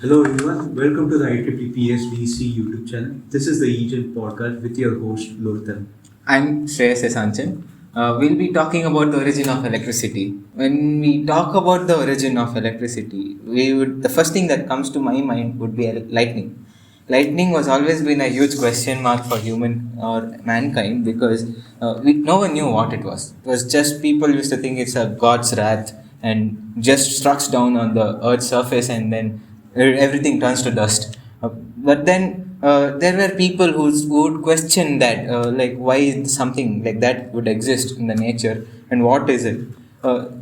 Hello everyone, welcome to the IEEE Pes DSCE YouTube channel. This is the EGEN podcast with your host Lortan. I'm Shreyas Sanchan. We'll be talking about the origin of electricity. When we talk about the origin of electricity, the first thing that comes to my mind would be lightning. Lightning was always been a huge question mark for human or mankind because no one knew what it was. It was just people used to think it's a god's wrath and just strikes down on the earth's surface and then everything turns to dust. But then there were people who would question that, like why something like that would exist in the nature and what is it?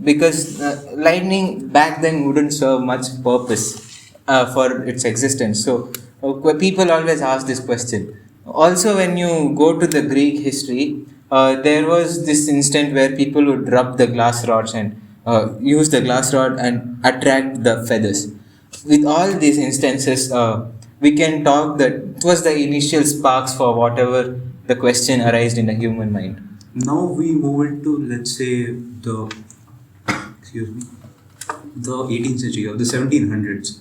Because lightning back then wouldn't serve much purpose for its existence. So people always ask this question. Also, when you go to the Greek history, there was this instant where people would rub the glass rods and use the glass rod and attract the feathers. With all these instances, we can talk that it was the initial sparks for whatever the question arised in the human mind. Now we move into let's say the excuse me the 18th century or the 1700s,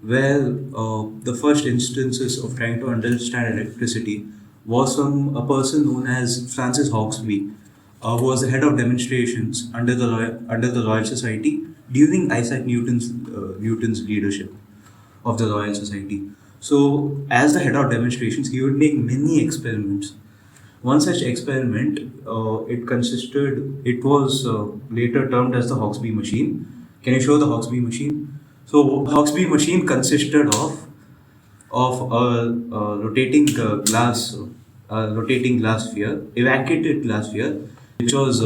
where the first instances of trying to understand electricity was from a person known as Francis Hawksby, who was the head of demonstrations under the Royal Society during Isaac Newton's leadership of the Royal Society. So, as the head of demonstrations, he would make many experiments. One such experiment, it was later termed as the Hawksby machine. Can you show the Hawksby machine? So, Hawksby machine consisted of rotating glass sphere, evacuated glass sphere, which was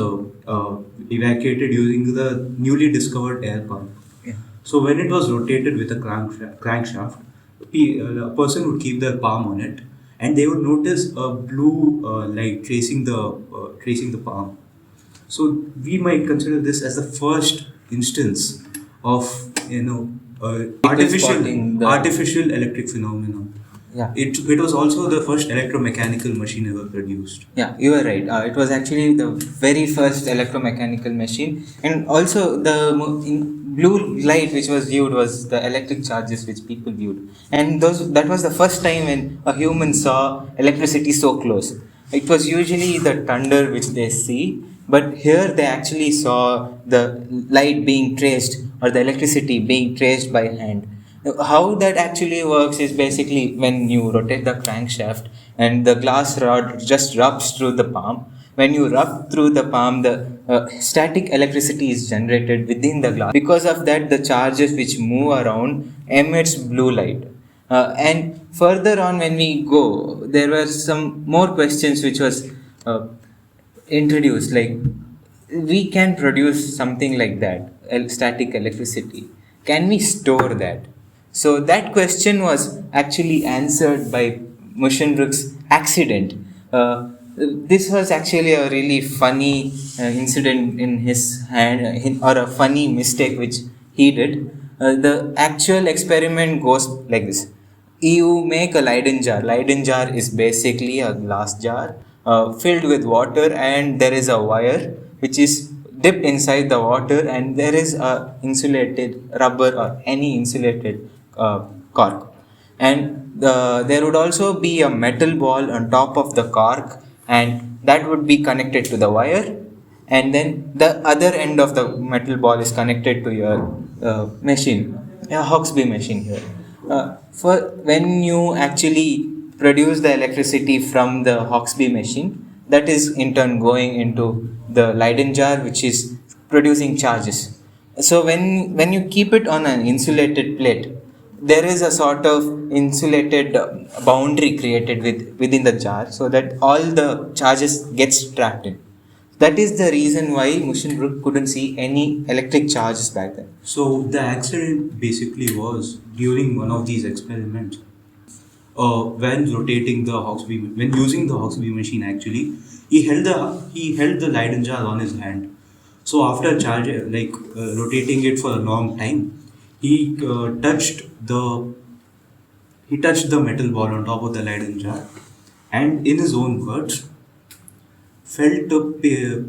evacuated using the newly discovered air pump. Yeah. So when it was rotated with a crankshaft, a person would keep their palm on it, and they would notice a blue light tracing the palm. So we might consider this as the first instance of spotting the- artificial electric phenomenon. Yeah. It was also the first electromechanical machine ever produced. Yeah, you are right. It was actually the very first electromechanical machine, and also blue light which was viewed was the electric charges which people viewed, and that was the first time when a human saw electricity so close. It was usually the thunder which they see, but here they actually saw the light being traced or the electricity being traced by hand. How that actually works is basically when you rotate the crankshaft and the glass rod just rubs through the palm. When you rub through the palm, the static electricity is generated within the glass. Because of that, the charges which move around emits blue light. And further on, when we go, there were some more questions which was introduced, like we can produce something like that, static electricity. Can we store that? So that question was actually answered by Mushinbrooke's accident. This was actually a really funny incident in his hand, or a funny mistake which he did. The actual experiment goes like this. You make a Leyden jar. Leyden jar is basically a glass jar filled with water, and there is a wire which is dipped inside the water, and there is a insulated rubber or any insulated cork. And there would also be a metal ball on top of the cork, and that would be connected to the wire, and then the other end of the metal ball is connected to your machine, a Hawksby machine here. For when you actually produce the electricity from the Hawksby machine, that is in turn going into the Leyden jar, which is producing charges. So when you keep it on an insulated plate, there is a sort of insulated boundary created within the jar, so that all the charges gets trapped in. That is the reason why Mushinbrooke couldn't see any electric charges back then. So the accident basically was during one of these experiments. When using the Hawksby machine, actually, he held the Leyden jar on his hand. So after rotating it for a long time, he touched the metal ball on top of the Leyden jar, and in his own words, felt a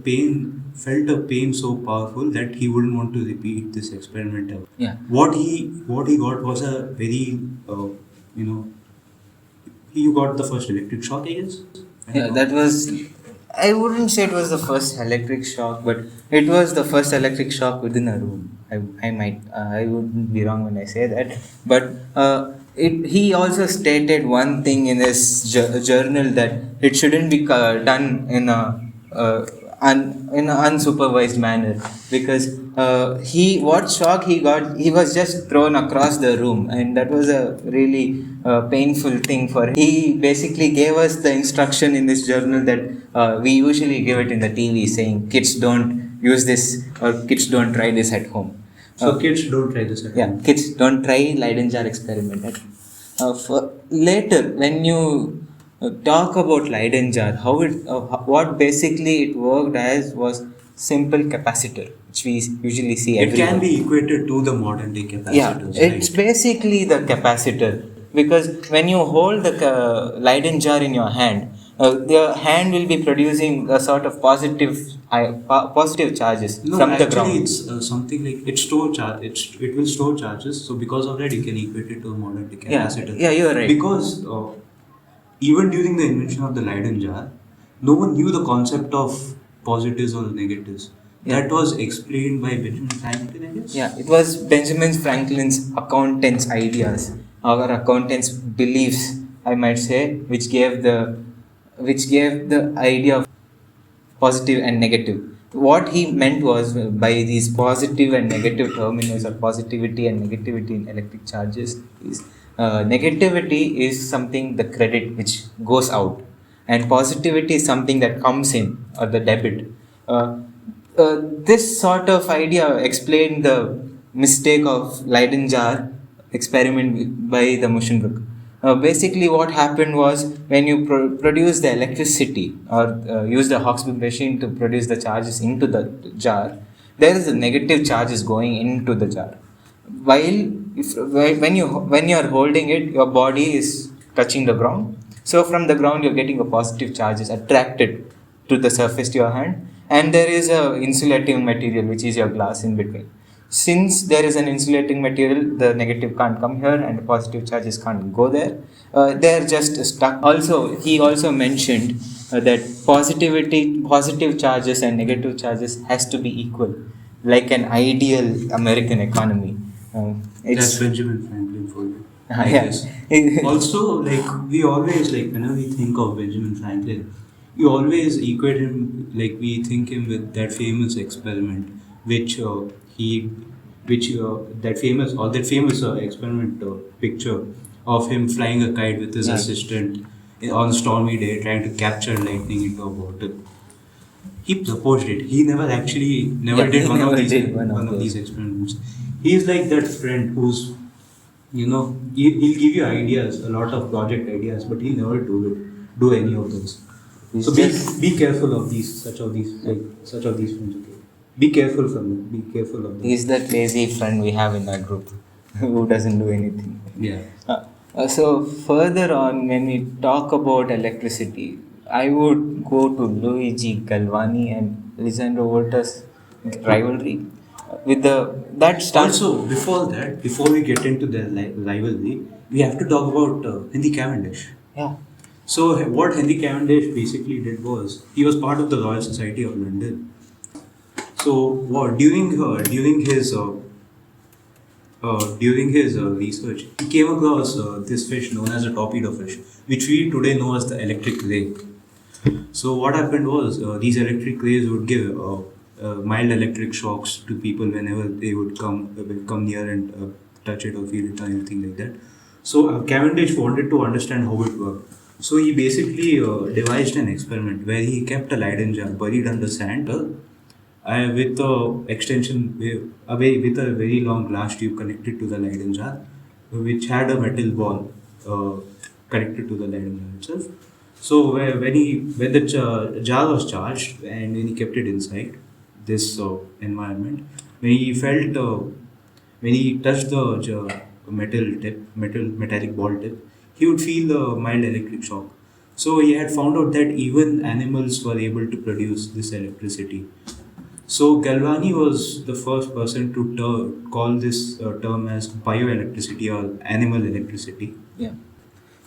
pain felt a pain so powerful that he wouldn't want to repeat this experiment ever. Yeah. What he got was a very you know he got the first electric shock, I guess. Yeah, that was. I wouldn't say it was the first electric shock, but it was the first electric shock within a room. I wouldn't be wrong when I say that. But he also stated one thing in his journal that it shouldn't be done in a in an unsupervised manner, because what shock he got, he was just thrown across the room, and that was a really painful thing for him. He basically gave us the instruction in this journal that we usually give it in the TV, saying kids don't use this, or kids don't try this at home. So kids don't try this at home. Yeah, kids don't try Leyden jar experiment. Later, when you talk about Leyden jar, what basically it worked as was simple capacitor, which we usually see It everywhere. can be equated to the modern day capacitors. Yeah, it's basically the capacitor, because when you hold the Leyden jar in your hand, the hand will be producing a sort of positive charges No, from the actually, ground. it's something like it will store charges. So because of that, you can equate it to a modern day Yeah, capacitor. yeah, you are right. Because even during the invention of the Leyden jar, no one knew the concept of positives or negatives. Yeah. That was explained by Benjamin Franklin, I guess. Yeah, it was Benjamin Franklin's accountant's ideas, or accountant's beliefs, I might say, which gave the idea of positive and negative. What he meant was, by these positive and negative terminals, or positivity and negativity in electric charges, is negativity is something, the credit which goes out, and positivity is something that comes in, or the debit. This sort of idea explained the mistake of Leyden jar experiment by the Muschenbroek. Basically, what happened was, when you produce the electricity, or use the Hawksby machine to produce the charges into the jar, there is a negative charges going into the jar. While when you are holding it, your body is touching the ground. So from the ground, you're getting a positive charges attracted to the surface to your hand, and there is a insulating material, which is your glass, in between. Since there is an insulating material, the negative can't come here and the positive charges can't go there. They are just stuck. Also, he also mentioned that positive charges and negative charges has to be equal, like an ideal American economy. That's Benjamin Franklin for you. I Yeah. guess. Also, we always whenever we think of Benjamin Franklin, we always equate him, we think him with that famous experiment, which he, which that famous experiment picture of him flying a kite with his Yeah. assistant on a stormy day, trying to capture lightning into a bottle. He proposed it. He never Yeah, did he one never of these did one of one of those. these experiments. He's like that friend who's, he'll give you ideas, a lot of project ideas, but he'll never do any of those. He's So just- be careful of such of these friends. Okay, be careful from them. Be careful of them. He's that lazy friend we have in our group who doesn't do anything. Yeah. So further on, when we talk about electricity, I would go to Luigi Galvani and Lisandro Volta's rivalry. With that starts. Also, before we get into their rivalry, we have to talk about Henry Cavendish. Yeah. So what Henry Cavendish basically did was, he was part of the Royal Society of London. So during his research, he came across this fish known as a torpedo fish, which we today know as the electric ray. So what happened was, these electric rays would give mild electric shocks to people whenever they would come near and touch it or feel it or anything like that. So Cavendish wanted to understand how it worked. So he basically devised an experiment where he kept a Leyden jar buried under sand with a with a very long glass tube connected to the Leyden jar, which had a metal ball connected to the Leyden jar itself. So when the jar was charged and when he kept it inside this environment, when he when he touched the metallic ball tip, he would feel a mild electric shock. So he had found out that even animals were able to produce this electricity. So Galvani was the first person to call this term as bioelectricity or animal electricity. Yeah.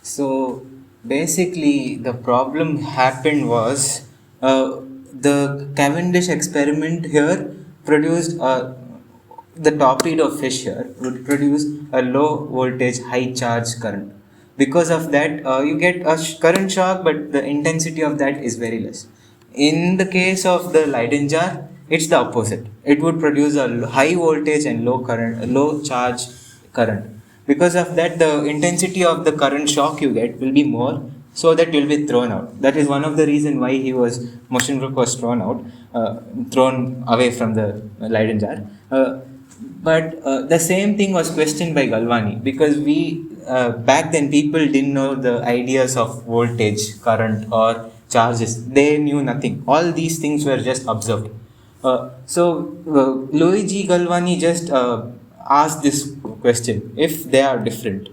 So basically, the problem happened was the Cavendish experiment here produced the torpedo fish here would produce a low voltage, high charge current. Because of that, you get a current shock, but the intensity of that is very less. In the case of the Leyden jar, it's the opposite. It would produce a high voltage and low current, low charge current. Because of that, the intensity of the current shock you get will be more, so that you'll be thrown out. That is one of the reason why Motionbrook was thrown out, thrown away from the Leyden jar. But the same thing was questioned by Galvani, because we back then people didn't know the ideas of voltage, current, or charges. They knew nothing. All these things were just observed. So Luigi Galvani just asked this question: if they are different,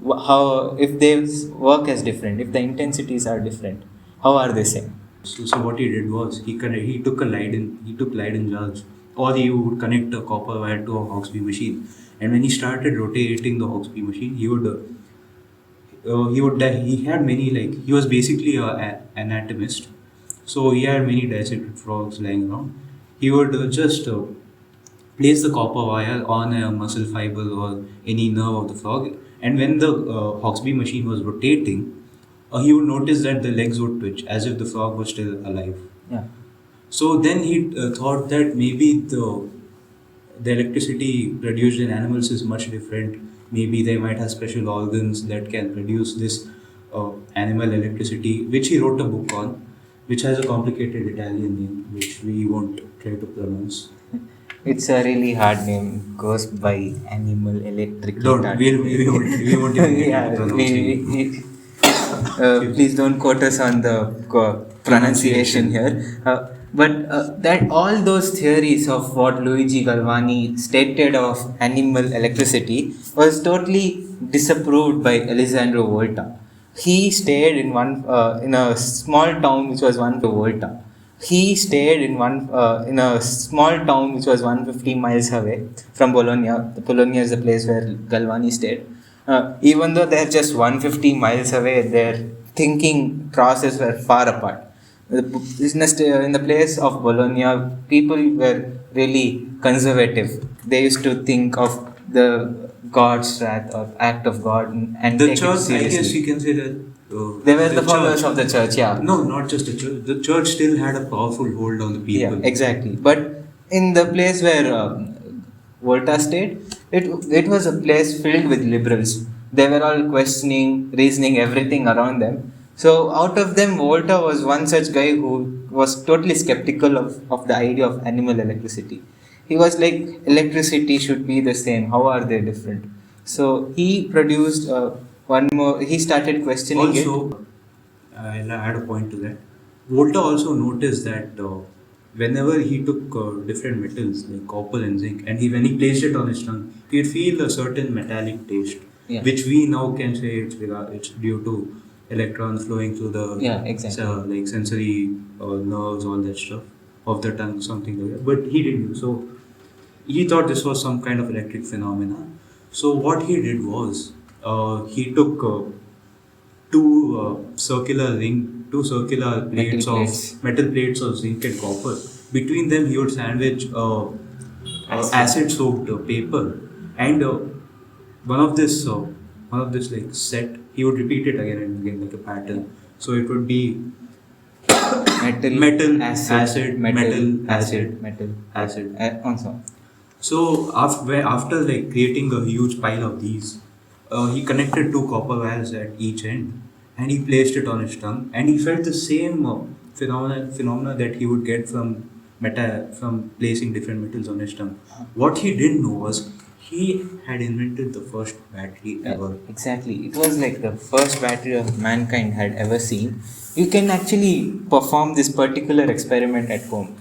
how, if they work as different, if the intensities are different, how are they same? So what he did was he took Leyden jars, or he would connect a copper wire to a Hawksbee machine, and when he started rotating the Hawksbee machine, he had many, like, he was basically a anatomist, so he had many dissected frogs lying around. He would just place the copper wire on a muscle fiber or any nerve of the frog, and when the Hawksbee machine was rotating, he would notice that the legs would twitch as if the frog was still alive. Yeah. So then he thought that maybe the electricity produced in animals is much different. Maybe they might have special organs that can produce this animal electricity, which he wrote a book on, which has a complicated Italian name, which we won't try to pronounce. It's a really hard name. Goes by animal electric. We won't even get Yeah, into pronouncing. please don't quote us on the pronunciation here. But that all those theories of what Luigi Galvani stated of animal electricity was totally disapproved by Alessandro Volta. He stayed in a small town which was one Volta. He stayed in a small town which was 150 miles away from Bologna. Bologna is the place where Galvani stayed. Even though they're just 150 miles away, their thinking process were far apart. In the place of Bologna, people were really conservative. They used to think of the God's wrath or act of God and The take it church, I seriously. guess you can say that. They were the followers of the church, yeah. No, not just the church. The church still had a powerful hold on the people. Yeah, exactly. But in the place where Volta stayed, it was a place filled with liberals. They were all questioning, reasoning everything around them. So out of them, Volta was one such guy who was totally skeptical of the idea of animal electricity. He was like, electricity should be the same. How are they different? So he produced one more. He started questioning it. Also, I'll add a point to that. Volta also noticed that whenever he took different metals like copper and zinc, and when he placed it on his tongue, he'd feel a certain metallic taste, Yeah. which we now can say it's due to electrons flowing through the Exactly. like sensory nerves, all that stuff of the tongue, something like that. But he didn't. So he thought this was some kind of electric phenomena. So what he did was he took two circular plates of metal plates of zinc and copper. Between them, he would sandwich acid-soaked paper, and one of this like set. He would repeat it again and again like a pattern. So it would be metal, acid, metal, acid, metal, acid. Also. So after like creating a huge pile of these, he connected two copper wires at each end, and he placed it on his tongue, and he felt the same phenomena that he would get from placing different metals on his tongue. What he didn't know was he had invented the first battery ever. Exactly. It was like the first battery of mankind had ever seen. You can actually perform this particular experiment at home.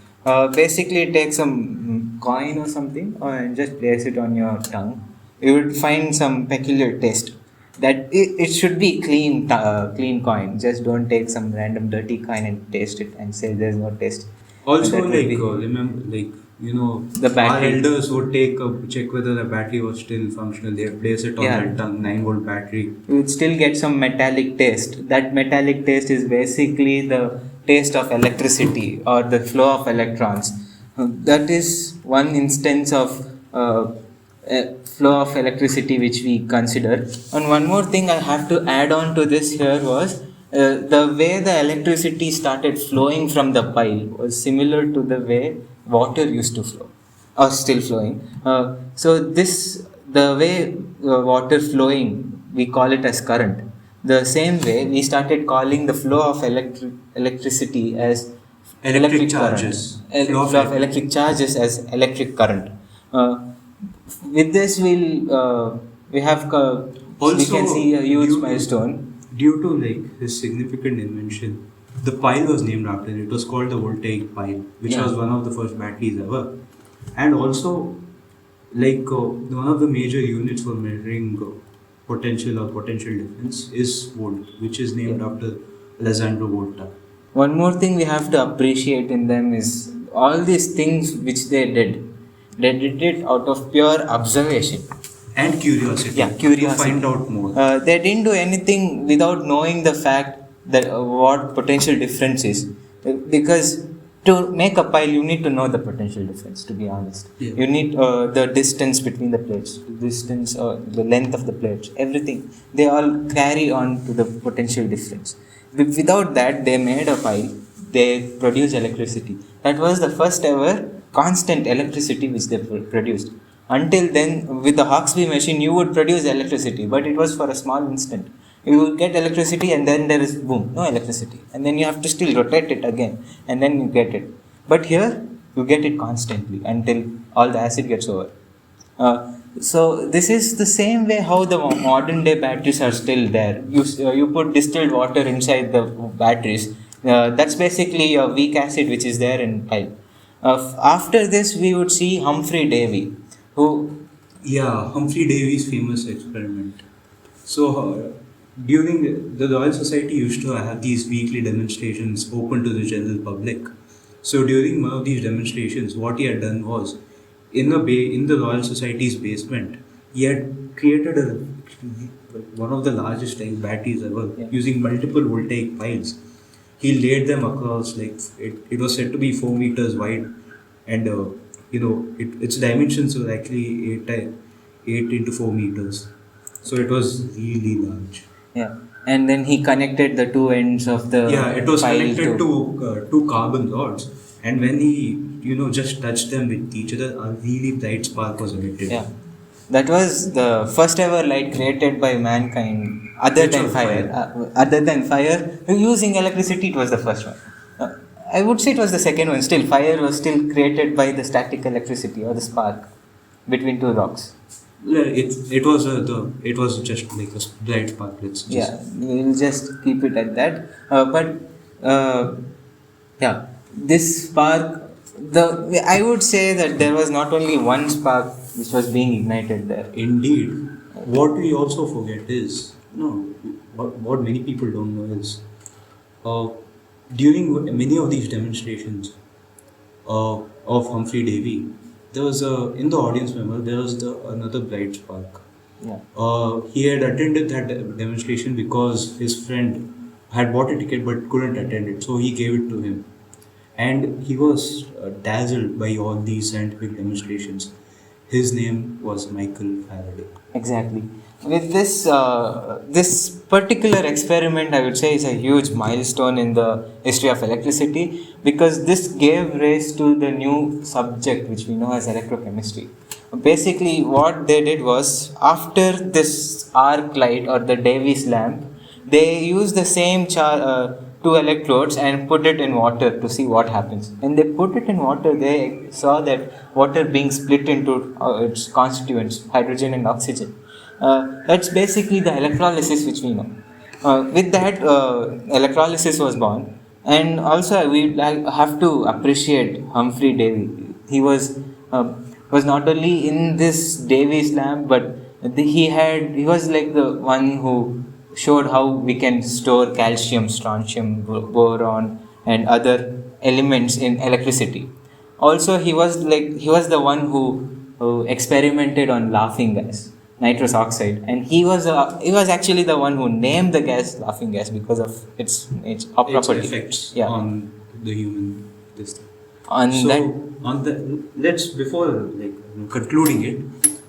Basically, take some coin or something and just place it on your tongue. You would find some peculiar taste. That it should be clean coin. Just don't take some random dirty coin and taste it and say there's no taste. Also, that would like be remember, like the our battery. elders would take a check whether the battery was still functional. They'd place it on Yeah. that 9-volt battery. You would still get some metallic taste. That metallic taste is basically the taste of electricity or the flow of electrons. That is one instance of flow of electricity which we consider. And one more thing I have to add on to this here was the way the electricity started flowing from the pile was similar to the way water used to flow or still flowing. So this the way water flowing, we call it as current. The same way we started calling the flow of electricity as Electric current. charges. Flow of electric charges as electric current. Uh, with this, we have we can Also, see a huge due to, milestone. due to like his significant invention, the pile was named after it. It was called the voltaic pile, which Yeah. was one of the first batteries ever. And also, like one of the major units for measuring potential or potential difference is volt, which is named Yeah. after Alessandro Volta. One more thing we have to appreciate in them is all these things which they did. They did it out of pure observation. And curiosity. Yeah, curiosity. To find out more. They didn't do anything without knowing the fact that what potential difference is. Because to make a pile, you need to know the potential difference. To be honest, Yeah. you need the distance between the plates, the distance or the length of the plates, everything. They all carry on to the potential difference. Without that, they made a pile. They produced electricity. That was the first ever constant electricity which they produced. Until then, with the Hawksby machine, you would produce electricity, but it was for a small instant. You will get electricity and then there is boom, no electricity. And then you have to still rotate it again and then you get it. But here, you get it constantly until all the acid gets over. So this is the same way how the modern day batteries are still there. You put distilled water inside the batteries. That's basically a weak acid which is there in pipe. After this, we would see Humphrey Davy, who Yeah, Humphrey Davy's famous experiment. So, during the Royal Society used to have these weekly demonstrations open to the general public. So, during one of these demonstrations, what he had done was in the Royal Society's basement, he had created one of the largest like batteries ever Yeah. using multiple voltaic piles. He laid them across like it was said to be 4 meters wide, and its dimensions were actually 8 into 4 meters. So it was really large. yeah, and then he connected the two ends of the Yeah, it was pile connected to two carbon rods, and when he just touched them with each other, a really bright spark was emitted. Yeah, that was the first ever light created by mankind, other Which than was fire. Other than fire, using electricity, it was the first one. I would say it was the second one. Still, fire was still created by the static electricity or the spark between two rocks. Yeah, it was just like a bright spark. Let's just Yeah, we'll just keep it at that. But yeah, this spark, I would say that there was not only one spark which was being ignited there. Indeed. What we also forget is, what many people don't know is, during many of these demonstrations of Humphrey Davy, there was in the audience member, there was another bright spark. Yeah. He had attended that demonstration because his friend had bought a ticket but couldn't attend it, so he gave it to him. And he was dazzled by all these scientific demonstrations. His name was Michael Faraday. Exactly. With this particular experiment, I would say, is a huge milestone in the history of electricity, because this gave rise to the new subject which we know as electrochemistry. Basically, what they did was, after this arc light or the Davy's lamp, they used the same two electrodes and put it in water to see what happens. When they put it in water, they saw that water being split into its constituents, hydrogen and oxygen. That's basically the electrolysis which we know. With that, electrolysis was born. And also, we have to appreciate Humphrey Davy. He was not only in this Davy's lamp, but he was like the one who showed how we can store calcium, strontium, boron, and other elements in electricity. Also, he was the one who experimented on laughing gas, nitrous oxide, and he was actually the one who named the gas laughing gas because of its Its property. effects Yeah. on the human this thing. On So that, on the let's before like concluding it,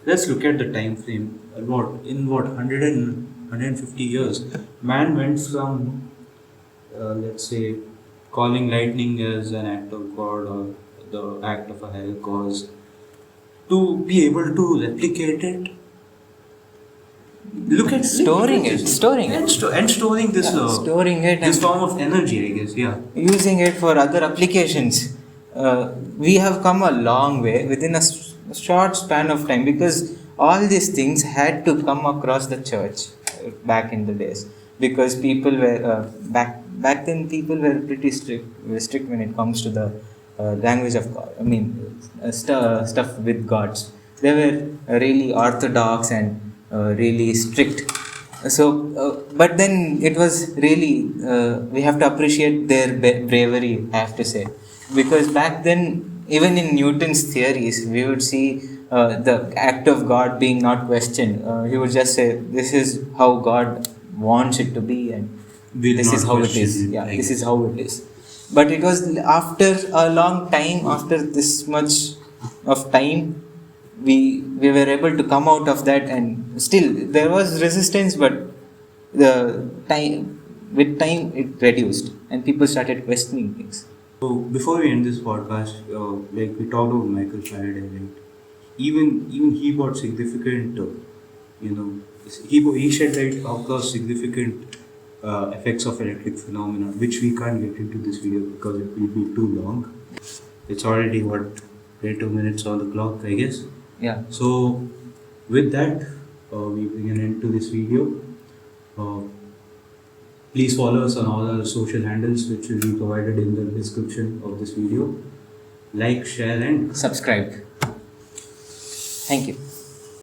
let's look at the time frame. What 150 years, man went from let's say calling lightning as an act of God or the act of a higher cause to be able to replicate it. Look at storing look at it, this. storing it, And storing this storing it, this and form of energy, I guess. Yeah. using it for other applications. We have come a long way within a short span of time, because all these things had to come across the church back in the days, because people were back then people were pretty strict when it comes to the language of God. I mean, stuff with gods. They were really orthodox and really strict. So but then it was really, we have to appreciate their bravery, I have to say, because back then, even in Newton's theories, we would see the act of God being not questioned. He would just say, this is how God wants it to be, and Will this not is how it question is. it, Yeah, I this is guess. how it is. But it was after a long time, after this much of time, we were able to come out of that, and still there was resistance, but the time with time it reduced, and people started questioning things. So before we end this podcast, like we talked about Michael Faraday, right? Even he got significant, you know, he shed light across significant effects of electric phenomena, which we can't get into this video because it will be too long. It's already what 22 minutes on the clock, I guess. Yeah. So with that, we bring an end to this video. Uh, Please follow us on all our social handles, which will be provided in the description of this video. Like, share, and Subscribe. Thank you.